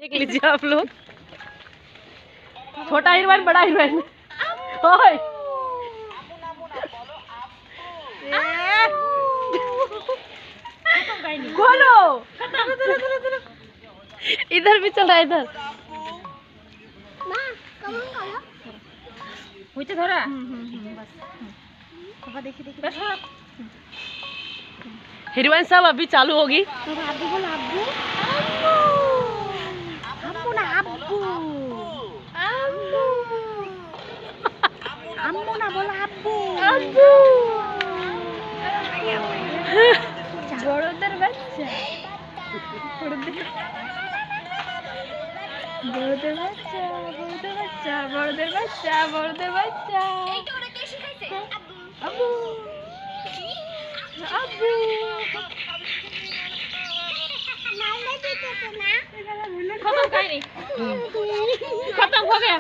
देख लीजिए आप लोग, छोटा हीरोइन बड़ा हीरोइन। ओए खोलो, इधर भी चल रहा है, इधर धरा। हीरोइन सब अभी चालू होगी। বড়দের বাচ্চা, বড়দের বাচ্চা, বড়দের বাচ্চা, বড়দের বাচ্চা, বড়দের বাচ্চা। আব্বু আব্বু खत्म हो गया।